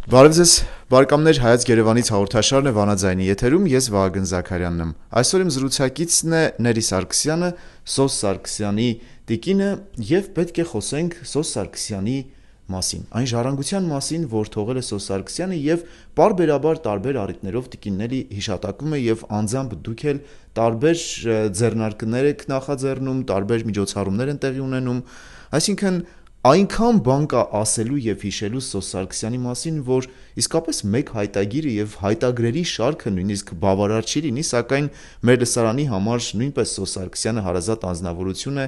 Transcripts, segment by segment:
Բարև ձեզ, բարեկամներ, Հայաց Երևանից հաղորդաշարն է Վանաձայնի եթերում, ես Վահագն Զաքարյանն եմ։ Այսօր իմ զրուցակիցն է Ների Սարգսյանը, Սոս Սարգսյանի տիկինը, եւ պետք է խոսենք Սոս Սարգսյանի մասին, այն ժառանգության մասին, որ թողել է Սոս Սարգսյանը եւ պարբերաբար տարբեր առիթներով տիկինների հիշատակվում է եւ անձամբ դուք էլ տարբեր ձեռնարկներ եք նախաձեռնում, տարբեր միջոցառումներ են տեղի ունենում, այսինքն այնքան բան կա ասելու եւ հիշելու Սոս Սարգսյանի մասին, որ իսկապես մեկ հայտագիրը եւ հայտագրերի շարքը նույնիսկ բավարար չի լինի, սակայն մեր լսարանի համար նույնպես Սոս Սարգսյանը հարազատ անձնավորություն է,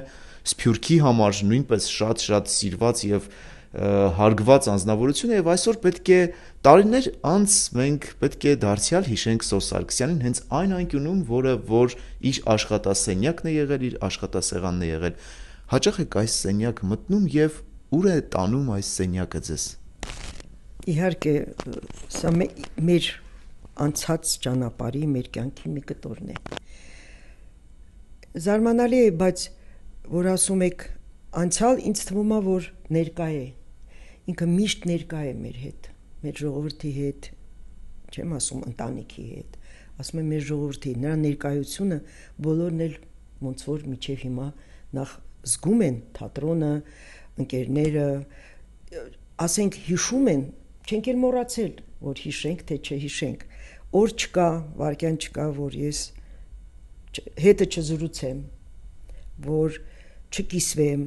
Սփյուռքի համար նույնպես շատ սիրված եւ հարգված անձնավորություն է եւ այսօր պետք է տարիներ անց մենք պետք է դարձյալ հիշենք Սոս Սարգսյանին հենց այն անկյունում, որ իր աշխատասենյակն է եղել, իր աշխատասեղանն է եղել։ Հաճախ եք այս սենյակ մտնում եւ ուր է տանում այս սենյակը ձեզ։ Իհարկե, սա մեր անցած ճանապարհի, մեր կյանքի մի կտորն է։ Զարմանալի է, բայց որ ասում եք անցյալ, ինձ թվում է, որ ներկա է։ Ինքը միշտ ներկա է մեր հետ, մեր ժողովրդի հետ, չեմ ասում ընտանիքի հետ, ասում եմ մեր ժողովրդի, նրա ներկայությունը բոլորն էլ ոնց որ միջև հիմա նախ զգում են թատրոնը, ընկերները, ասենք հիշում են, չենք էլ մոռացել, որ հիշենք թե չհիշենք, օր չկա, վայրկյան չկա, որ ես հետը չզրուցեմ, որ չկիսվեմ,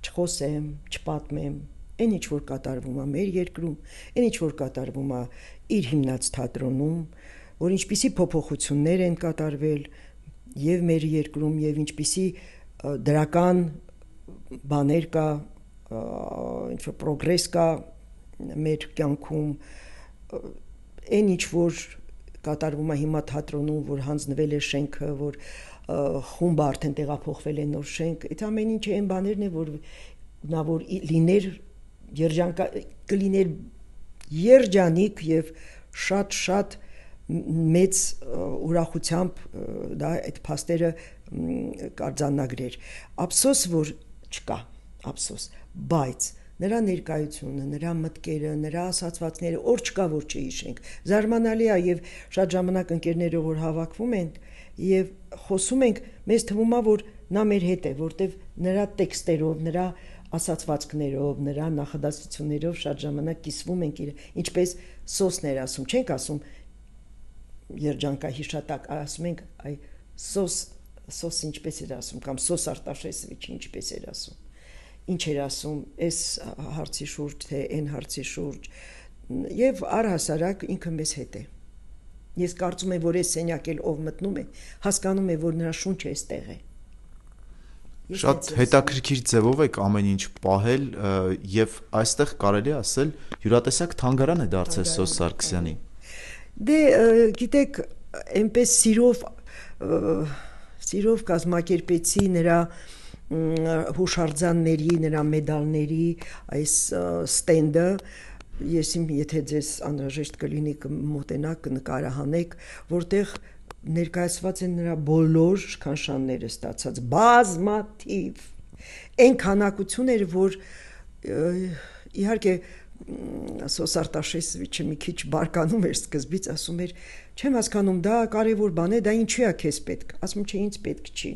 չխոսեմ, չպատմեմ, այն ինչ որ կատարվում է մեր երկրում, այն ինչ որ կատարվում է իր հիմնած թատրոնում, որ ինչպիսի փոփոխություններ են կատարվել եւ մեր երկրում եւ ինչպիսի դրական բաներ կա, ինչ որ պրոգրես կա մեր կյանքում, այն ինչ որ կատարվում է հիմա թատրոնում, որ հանձնվել է շենքը, որ խումբը արդեն տեղափոխվել է նոր շենք, այդ ամեն ինչը այն բաներն է, որ նա որ լիներ կլիներ երջանիկ եւ շատ մեծ ուրախությամբ դա այդ փաստերը կարձանագրեր։ Ափսոս որ չկա, ափսոս, բայց նրա ներկայությունը, նրա մտքերը, նրա ասացվածքները օր չկա որ չհիշենք։ Զարմանալի է եւ շատ ժամանակ ընկերներով որ հավաքվում ենք եւ խոսում ենք, մեզ թվում է որ նա մեր հետ է, որտեվ նրա տեքստերով, նրա ասացվածքներով, նրա նախադասություններով շատ ժամանակ կիսվում ենք իր, ինչպես Սոսն էր ասում, չենք ասում երջանկահիշատակ, ասում ենք այ Սոս ինչպես էր ասում, կամ Սոս Արտաշեսովիչը ինչպես էր ասում, ինչ էր ասում այս հարցի շուրջ, թե այն հարցի շուրջ, եւ առհասարակ ինքը մեզ հետ է։ Ես կարծում եմ, որ այս սենյակ էլ ով մտնում է, հասկանում է, որ նրա շունչը այստեղ է։ Շատ հետաքրքիր ձևով եք ամեն ինչ պահել եւ այստեղ կարելի ասել յուրատեսակ թանգարան է դարձել Սոս Սարգսյանի։ Դե գիտեք, այնպես սիրով կազմակերպեցի նրա հուշարձանների, նրա մեդալների այս ստենդը, ես եթե ձեզ անհրաժեշտ կլինի կմոտենաք, կնկարահանեք, որտեղ ներկայացված են նրա բոլոր շքանշանները ստացած, բազմաթիվ, այն քանակություն էր, որ իհարկե Սոս Արտաշեսովիչը մի քիչ բարկանում էր սկզբից, ասում էր, չեմ հասկանում, դա կարևոր բան է, դա ինչու է քեզ պետք, ասում չէ ինձ պետք չի,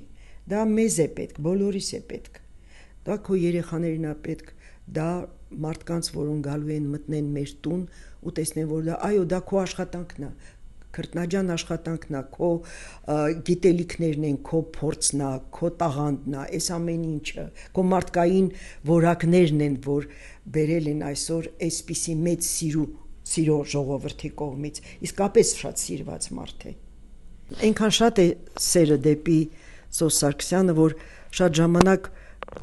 դա մեզ է պետք, բոլորիս է պետք, դա քո երեխաներին է պետք, դա մարդկանց, որոնք գալու են մտնեն մեր տուն ու տեսնեն, որ դա, այո, դա քո աշխատանքն է, քրտնաջան աշխատանքն է, քո գիտելիքներն են, քո փորձն է, քո տաղանդն է, այս ամեն ինչը, քո մարդկային որակներն են, որ բերել են այսօր այսպիսի մեծ սիրո ժողովրդի կողմից, իսկապես շատ սիրված մարդ է։ Այնքան շատ է սերը դեպի Սոս Սարգսյանը, որ շատ ժամանակ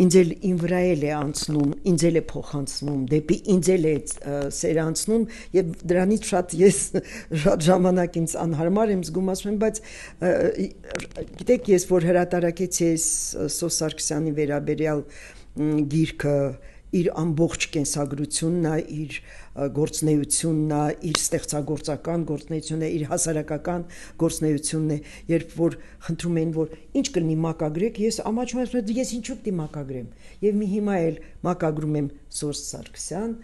ինձ էլ ին վրա է անցնում, ինձ էլ է փոխանցնում, դեպի ինձ էլ է սերը անցնում եւ դրանից շատ ժամանակ ինձ անհարմար եմ զգում, ասում եմ, բայց գիտեք, ես որ հրատարակեցի այս Սոս Սարգսյանի վերաբերյալ գիրքը, իր ամբողջ կենսագրությունն է, իր գործնեությունն է, իր ստեղծագործական գործնեությունն է, իր հասարակական գործնեությունն է, երբ որ խնդրում են, որ ինչ կլինի մակագրեք, ես ամաչում եմ, ես ինչու պիտի մակագրեմ, եւ մի հիմա էլ մակագրում եմ Սոս Սարգսյան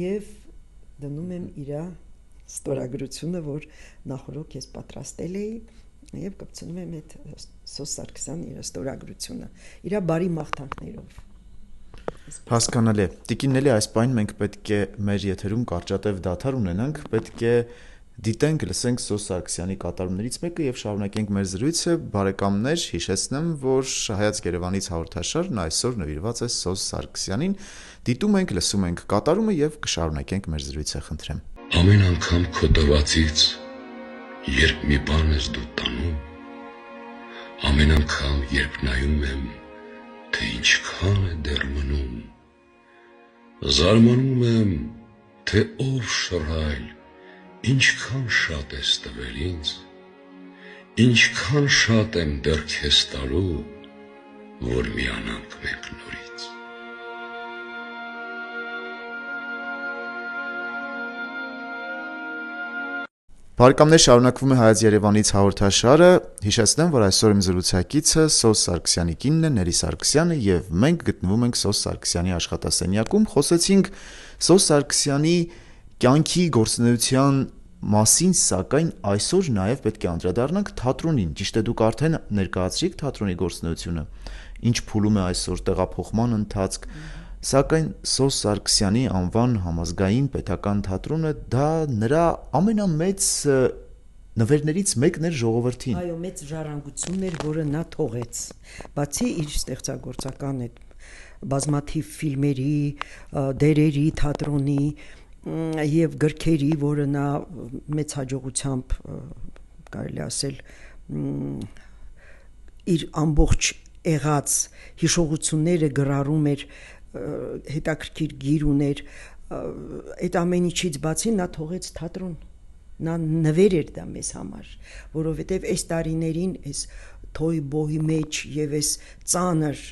եւ դնում եմ իր ստորագրությունը, որ նախորդ ես պատրաստել էի եւ կպցնում եմ այդ Սոս Սարգսյանի իր ստորագրությունը իր բարի մաղթանքներով։ Հասկանալի է։ Տիկինների այս պայն մենք պետք է մեր եթերում կարճատև դադար ունենանք, պետք է դիտենք, լսենք Սոս Սարգսյանի կատարումներից մեկը եւ շարունակենք մեր զրույցը։ Բարեկամներ, հիշեցնեմ, որ Հայաց Երևանից հաղորդաշարն այսօր նվիրված է Սոս Սարգսյանին։ Դիտում ենք, լսում ենք կատարումը եւ կշարունակենք մեր զրույցը, խնդրեմ։ Ամեն անգամ քո տվածից, երբ մի բան ես դու տանում, ամեն անգամ երբ նայում եմ, թե ինչքան է դեռ մնում, զարմանում եմ, թե ով շռայլ, ինչքան շատ ես տվել ինձ, ինչքան շատ եմ դեռ քեզ տալու, որ միանանք մենք նորից։ Բարեկամներ, շարունակվում է Հայաց Երևանից հաղորդաշարը։ Հիշեցնեմ, որ այսօր իմ զրուցակիցը Սոս Սարգսյանի կինն է, Ների Սարգսյանը, եւ մենք գտնվում ենք Սոս Սարգսյանի աշխատասենյակում։ Խոսեցինք Սոս Սարգսյանի կյանքի գործունեության մասին, սակայն այսօր նաեւ պետք է անդրադառնանք թատրոնին։ Ճիշտ է, դուք արդեն ներկայացրիք թատրոնի գործունեությունը, ինչ փուլում է այսօր տեղափոխման ընթացք, սակայն Սոս Սարգսյանի անվան համազգային պետական թատրոնը դա նրա ամենամեծ նվերներից մեկն էր ժողովրդին։ Այո, մեծ ժառանգությունն էր, որը նա թողեց։ Բացի իր ստեղծագործական այդ բազմաթիվ ֆիլմերի, դերերի, թատրոնի եւ գրքերի, որը նա մեծ հաջողությամբ կարելի ասել իր ամբողջ եղած հիշողությունները գրառում էր, հետաքրքիր գիր ուներ, այդ ամեն ինչից բացի նա թողեց թատրոն, նա նվեր էր դա մեզ համար, որովհետև այս տարիներին այս թոյ բոհի մեջ եւ այս ծանր,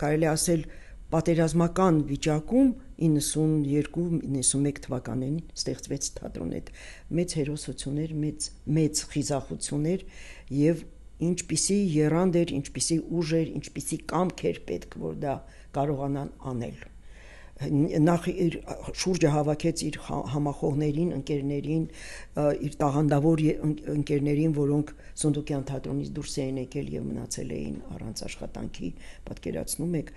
կարելի ասել պատերազմական վիճակում 92-91 թվականին ստեղծվեց թատրոն, այդ մեծ հերոսություններ, մեծ խիզախություններ եւ ինչպիսի երանգ էր, ինչպիսի ուժ էր, ինչպիսի կամք էր պետք, որ դա կարողանան անել։ Նախ իր շուրջը հավաքեց իր համախոհներին, ընկերներին, իր տաղանդավոր ընկերներին, որոնք Սունդուկյան թատրոնից դուրս էին եկել եւ մնացել էին առանց աշխատանքի, պատկերացնում եք,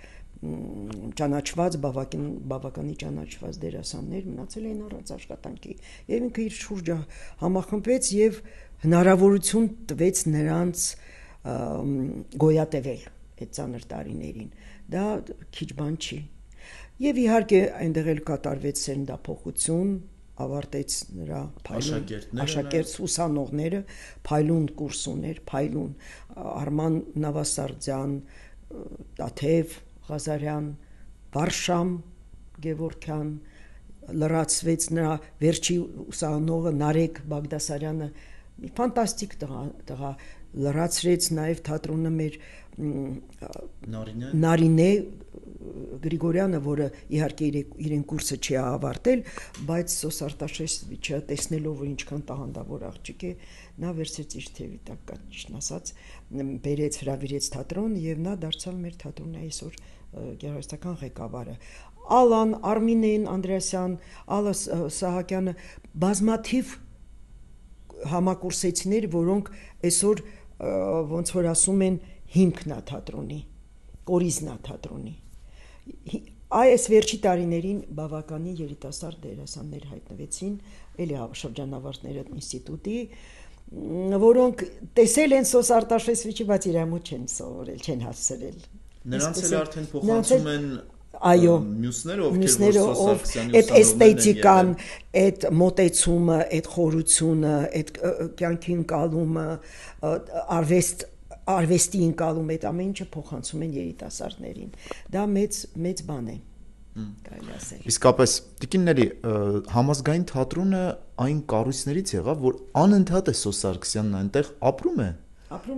ճանաչված, բավականի ճանաչված դերասաններ մնացել էին առանց աշխատանքի եւ ինքը իր շուրջը համախմբվեց եւ հնարավորություն տվեց նրանց գոյատևել այդ ծանր տարիներին, դա քիչ բան չի եւ իհարկե այնտեղ էլ կատարվեց սերնդափոխություն, ավարտեց նրա աշակերտ ուսանողները, փայլուն կուրս ուներ, փայլուն Արման Նավասարդյան, Տաթև Ղազարյան, Վարշամ Գևորգյան, լրացվեց նրա վերջի ուսանողը Նարեկ Բաղդասարյանը, ֆանտաստիկ տղա, լրացրեց նաև թատրոնը մեր Նարինե Գրիգորյանը, որը իհարկե իրեն կուրսը չի ավարտել, բայց Սոս Արտաշեսովիչը տեսնելով, որ ինչքան տաղանդավոր աղջիկ է, նա վերցրեց իր թևի տակ, ճիշտն ասած, բերեց, հրավիրեց թատրոն եւ նա դարձավ մեր թատրոնի այսօր գեղարվեստական ղեկավարը։ Ալան, Արմինեն Անդրեասյան, Ալա Սահակյանը, բազմաթիվ համակուրսեցիներ, որոնք այսօր ոնց որ ասում են հիմքն է թատրոնի, կորիզն է թատրոնի։ Այս վերջի տարիներին բավականին երիտասարդ դերասաններ հայտնվեցին, էլի շրջանավարտները ինստիտուտի, որոնք տեսել են Սոս Արտաշեսովիչի, բայց իր մոտ չեն սովորել, չեն հասցրել։ Նրանց էլ արդեն փոխանցում են այո, մյուսները, ովքեր որ Սոս Սարգսյանի այդ էսթետիկան, այդ մոտեցումը, այդ խորությունը, այդ կյանքի ընկալումը, արվեստի ընկալումը, այդ ամեն ինչը փոխանցում են երիտասարդներին։ Դա մեծ բան է, կարելի ասել։ Իսկապես, տիկինների համազգային թատրոնը այն կառույցներից եղավ, որ անընդհատ է Սոս Սարգսյանն այնտեղ ապրում է։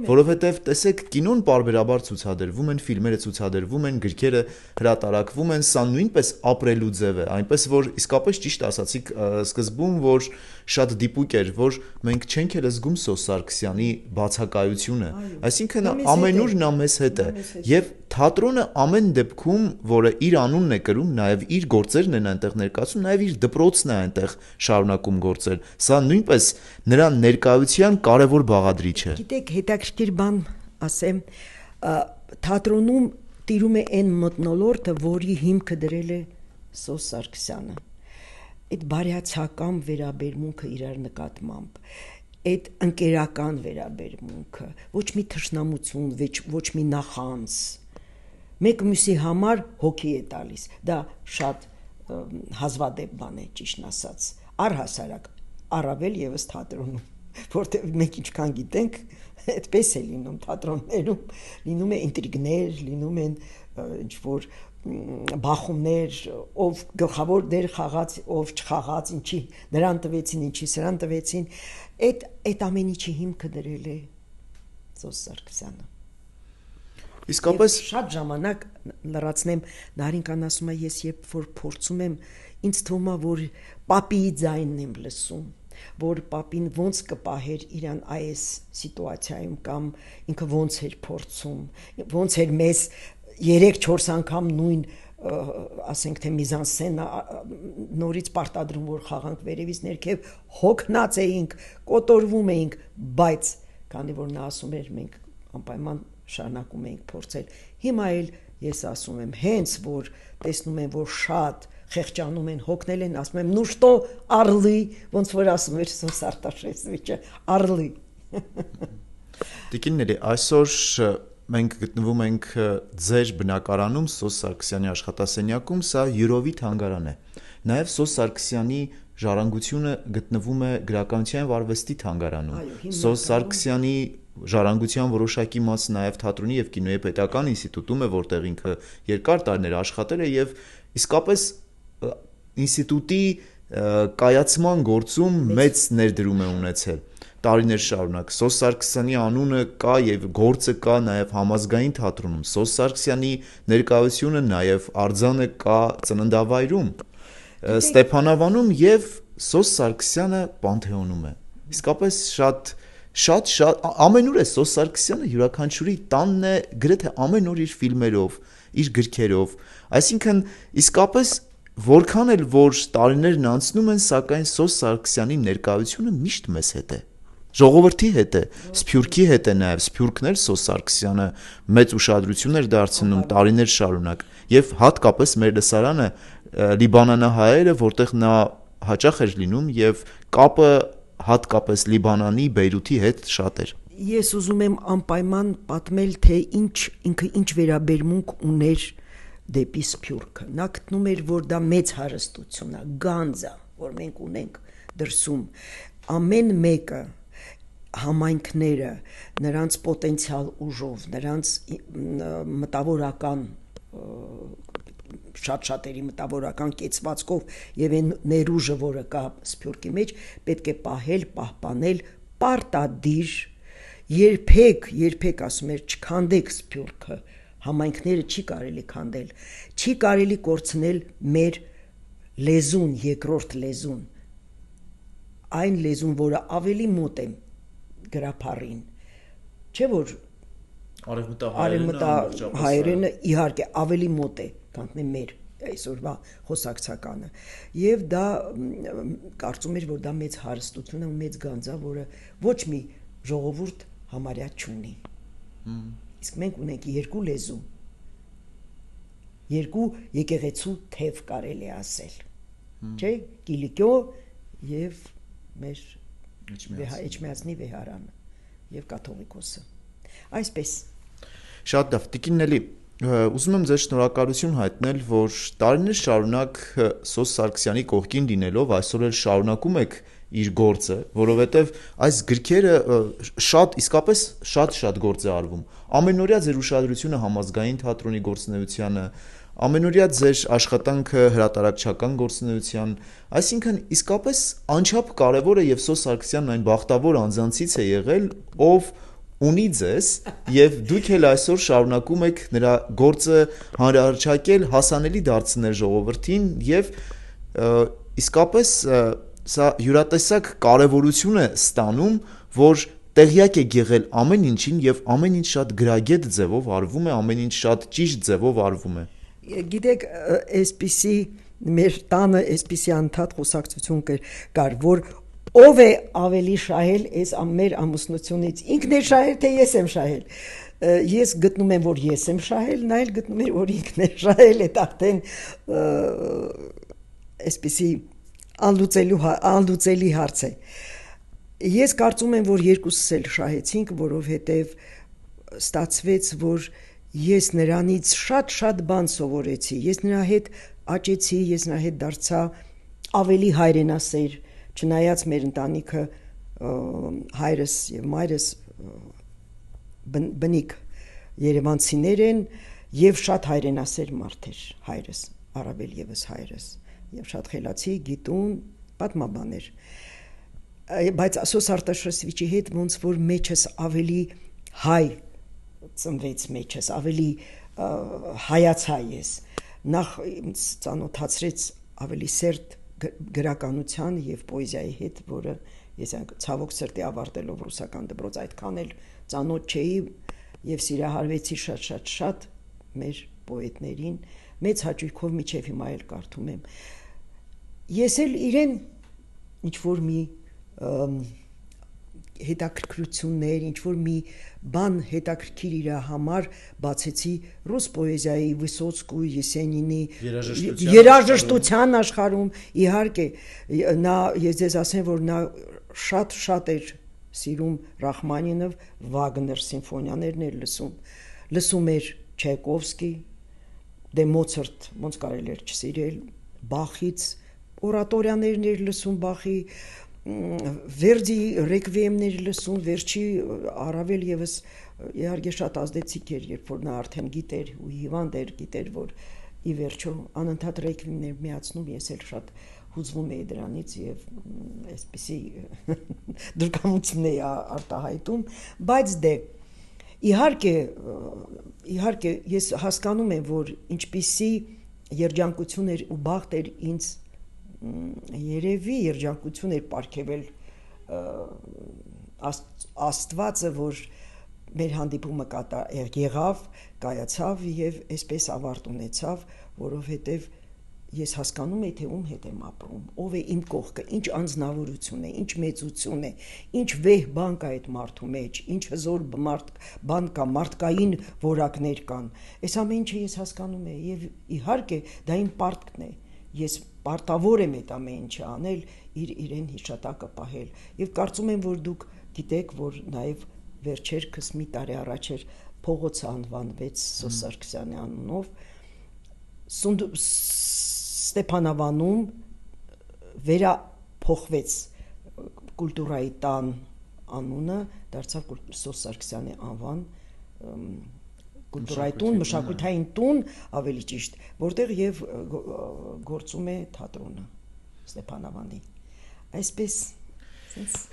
Որովհետև տեսեք, կինոն պարբերաբար ցուցադրվում են, ֆիլմերը ցուցադրվում են, գրքերը հրատարակվում են, սա նույնպես ապրելու ձև է, այնպես որ իսկապես ճիշտ ասացիք սկզբում, որ շատ դիպուկ էր, որ մենք չենք էլ զգում Սոս Սարգսյանի բացակայությունը, այսինքն ամենուր նա մեզ հետ է, եւ թատրոնը ամեն դեպքում, որը իր անունն է կրում, նաեւ իր գործերն են այնտեղ ներկայացում, նաեւ իր դպրոցն է այնտեղ շարունակում գործել, սա նույնպես նրա ներկայության կարևոր բաղադրիչ է։ Գիտեք, հետաքրքիր բան ասեմ, թատրոնում տիրում է այն մթնոլորտը, որի հիմքը դրել է Սոս Սարգսյանը։ Այդ բարյացակամ վերաբերմունքը իրար նկատմամբ, այդ ընկերական վերաբերմունքը, ոչ մի թշնամություն, ոչ մի նախանձ, մեկը մյուսի համար հոգի է տալիս, դա շատ հազվադեպ բան է, ճիշտն ասած, առհասարակ, առավել եւս թատրոնում, որտեղ մենք ինչքան գիտենք, այդպես է լինում թատրոններում, լինում է ինտրիգներ, լինում են ինչ-որ բախումներ, ով գլխավոր դեր խաղաց, ով չխաղաց, ինչի նրան տվեցին, ինչի սրան տվեցին, այդ ամեն ինչի հիմքը դրել է Սոս Սարգսյանը։ Իսկապես շատ ժամանակ լրացնեմ, Նարինկան ասում է, ես երբ որ փորձում եմ, ինձ թվում է, որ պապիի ձայնն եմ լսում, որ պապին ոնց կպահեր իրան այս սիտուացիայում կամ ինքը ոնց էր փորձում, ոնց էր մեզ 3-4 անգամ նույն ասենք թե միզանսցենա նորից պարտադրում որ խաղանք վերևից ներքև հոգնած էինք, կոտորվում էինք, բայց քանի որ նա ասում էր մենք անպայման շարունակում էինք փորձել, հիմա էլ ես ասում եմ, հենց որ տեսնում եմ, որ շատ խեղճանում են, հոգնել են, ասում եմ, ну что, орлы, ոնց որ ասում էր Սոս Արտաշեսովիչը, орлы։ Տիկինների, այսօր մենք գտնվում ենք ձեր բնակարանում Սոս Սարգսյանի աշխատասենյակում, սա յուրովի թանգարան է։ Նաև Սոս Սարգսյանի ժառանգությունը գտնվում է գրականության վարվեստի թանգարանում։ Սոս Սարգսյանի ժառանգության որոշակի մասը նաև թատրոնի եւ կինոյի պետական ինստիտուտում է, որտեղ ինքը երկար տարիներ աշխատել է եւ իսկապես ինստիտուտի կայացման գործում մեծ ներդրում է ունեցել տարիներ շարունակ։ Սոս Սարգսյանի անունը կա եւ գործը կա նաեւ համազգային թատրոնում։ Սոս Սարգսյանի ներկայությունը նաեւ արձանը կա Ծննդավայրում, Ստեփանավանում եւ Սոս Սարգսյանը Պանթեոնում է։ Իսկապես շատ ամենուր է Սոս Սարգսյանը յուրաքանչյուրի տանն է գրեթե ամեն օր իր ֆիլմերով, իր գրքերով, այսինքն իսկապես որքան էլ որ տարիներն անցնում են, սակայն Սոս Սարգսյանի ներկայությունը միշտ մեզ հետ է։ Ժողովրդի հետ է, Սփյուռքի հետ է նաև, Սփյուռքն էլ Սոս Սարգսյանը մեծ ուշադրություն էր դարձնում տարիներ շարունակ, եւ հատկապես մեր լսարանը լիբանանահայերը, որտեղ նա հաճախ էր լինում եւ կապը հատկապես Լիբանանի Բեյրութի հետ շատ էր։ Ես ուզում եմ անպայման պատմել, թե ինքը ինչ վերաբերմունք ուներ դեպի Սփյուռքը։ Նա գտնում էր, որ դա մեծ հարստություն է, գանձ է, որ մենք ունենք դրսում։ Ամեն մեկը համայնքները, նրանց պոտենցիալ ուժով, նրանց մտավորական շատ-շատերի մտավորական կեցվածքով եւ այն ներուժը, որը կա Սփյուռքի մեջ, պետք է պահել, պահպանել, պարտադիր, երբեք ասում էր, չքանդեք Սփյուռքը, համայնքները չի կարելի քանդել, չի կարելի կորցնել մեր լեզուն, երկրորդ լեզուն, այն լեզուն, որը ավելի մոտ է գրափառին, չէ՞ որ արևմտահայերենը իհարկե ավելի մոտ է, քան մեր այսօրվա խոսակցականը, եւ դա կարծում էր, որ դա մեծ հարստություն է, մեծ գանձ է, որը ոչ մի ժողովուրդ համարյա չունի։ Իսկ մենք ունենք երկու լեզու, երկու եկեղեցու թև կարելի ասել, չէ՞, Կիլիկիո եւ մեր Էջմիածնի վեհարանը եւ կաթողիկոսը։ Այսպես։ Շատ լավ, Տիկիննելի, ուզում եմ ձեր շնորհակալություն հայտնել, որ տարիներ շարունակ Սոս Սարգսյանի կողքին լինելով այսօր էլ շարունակում եք իր գործը, որովհետև այս գրքերը իսկապես շատ գործ է արվում։ Ամենօրյա ձեր ուշադրությունը համազգային թատրոնի գործունեությանը, ամենօրյա ձեր աշխատանքը հրատարակչական գործունեության, այսինքն իսկապես անչափ կարևոր է եւ Սոս Սարգսյանն այն բախտավոր անձանցից է եղել, ունի ձեզ եւ դուք էլ այսօր շարունակում եք նրա գործը հանրահռչակել, հասանելի դարձնել ժողովրդին եւ իսկապես սա յուրատեսակ կարևորություն է ստանում, որ տեղյակ եք եղել ամեն ինչին եւ ամեն ինչ շատ գրագետ ձևով արվում է, ամեն ինչ շատ ճիշտ ձևով արվում է։ Գիտեք, այսպիսի մեր տանը այսպիսի անդադ խոսակցություն կար, որ ով է ավելի շահել այս մեր ամուսնությունից, ինքն է շահել, թե ես եմ շահել։ Ես գտնում եմ, որ ես եմ շահել, նա էլ գտնում է, որ ինքն է շահել, այդ արդեն այսպիսի անլուծելի հարց է։ Ես կարծում եմ, որ երկուսս էլ շահեցինք, որովհետև ստացվեց, որ ես նրանից շատ բան սովորեցի, ես նրա հետ աճեցի, ես նրա հետ դարձա ավելի հայրենասեր, չնայած մեր ընտանիքը հայրս եւ մայրս բնիկ երևանցիներ են եւ շատ հայրենասեր մարդ էր հայրս, առավել եւս հայրս, եւ շատ խելացի, գիտուն, պատմաբան էր։ Բայց Սոս Արտաշեսվիչի հետ ոնց որ մեջս ավելի հայ ծնվեց մեջս, ավելի հայացա ես, նախ ինձ ծանոթացրեց ավելի սերտ գրականության եւ պոեզիայի հետ, որը ես ցավոք սրտի ավարտելով ռուսական դպրոց այդքան էլ ծանոթ չէի եւ սիրահարվեցի շատ մեր պոետներին, մեծ հաճույքով միջև հիմա էլ կարդում եմ։ Ես էլ իրեն ինչ որ մի հետաքրքրություններ, ինչ որ մի բան հետաքրքիր իր համար բացեցի ռուս պոեզիայի, Վիսոցկու, Եսենինի երաժշտության աշխարհում, իհարկե նա ես ձեզ ասեմ, որ նա շատ էր սիրում Ռախմանինով, Վագներ սիմֆոնիաներն էր լսում էր Չայկովսկի, դե Մոցարտ ոնց կարելի էր չսիրել, Բախից օրատորիաներն էր լսում Բախի, Վերդի ռեկվիեմներ լսում, վերջի առավել եւս իհարկե շատ ազդեցիկ էր, երբ որ նա արդեն գիտեր ու հիվանդ էր, գիտեր, որ ի վերջո անընդհատ ռեկվիեմներ միացնում, ես էլ շատ հուզվում էի դրանից եւ այսպեսի դրկամություն էի արտահայտում, բայց դե իհարկե ես հասկանում եմ, որ ինչպիսի երջանկություն էր ու բախտ էր ինձ երևի երջանկություն էր պարգևել Աստվածը, որ մեր հանդիպումը եղավ, կայացավ եւ այսպես ավարտ ունեցավ, որովհետեւ ես հասկանում եի, թե ում հետ եմ ապրում, ով է իմ կողքը, ինչ անձնավորություն է, ինչ մեծություն է, ինչ վեհ բան կա այդ մարդու մեջ, ինչ հզոր բան կա, մարդկային որակներ կան։ Այս ամեն ինչը ես հասկանում եի եւ իհարկե դա իմ պարտքն է։ Ես պարտավոր եմ այդ ամեն ինչը անել, իրեն հիշատակը պահել։ Եվ կարծում եմ, որ դուք գիտեք, որ նաև վերջերքս մի տարի առաջ էր փողոցը անվանվեց Սոս Սարգսյանի անունով, Ստեփանավանում վերափոխվեց կուլտուրայի տան անունը, դարձավ Սոս Սարգսյանի անվան կուլտուրայի տուն, մշակութային տուն, ավելի ճիշտ, որտեղ եւ գործում է թատրոնը Ստեփանավանի։ Այսպես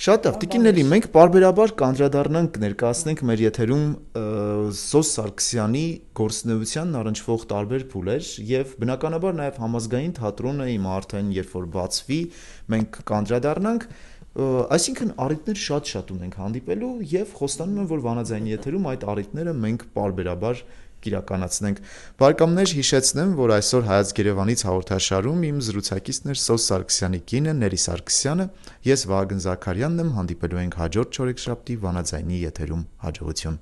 Շատ լավ, Տիկին Նելի, մենք պարբերաբար կանդրադառնանք ներկայացնենք մեր եթերում Սոս Սարգսյանի գործունեությանն առնչվող տարբեր փուլեր եւ բնականաբար նաեւ համազգային թատրոնը հիմա արդեն երբ որ բացվի, մենք կանդրադառնանք, այսինքն առիթներ շատ ունենք հանդիպելու եւ խոստանում եմ, որ Վանաձայնի եթերում այդ առիթները մենք պարբերաբար կիրականացնենք։ Բարեկամներ, հիշեցնեմ, որ այսօր Հայաց Երևանից հաղորդաշարում իմ զրուցակիցն էր Սոս Սարգսյանի կինը Նելի Սարգսյանը, ես Վահագն Զաքարյանն եմ, հանդիպելու ենք հաջորդ չորեքշաբթի Վանաձայնի եթերում, հաջողություն։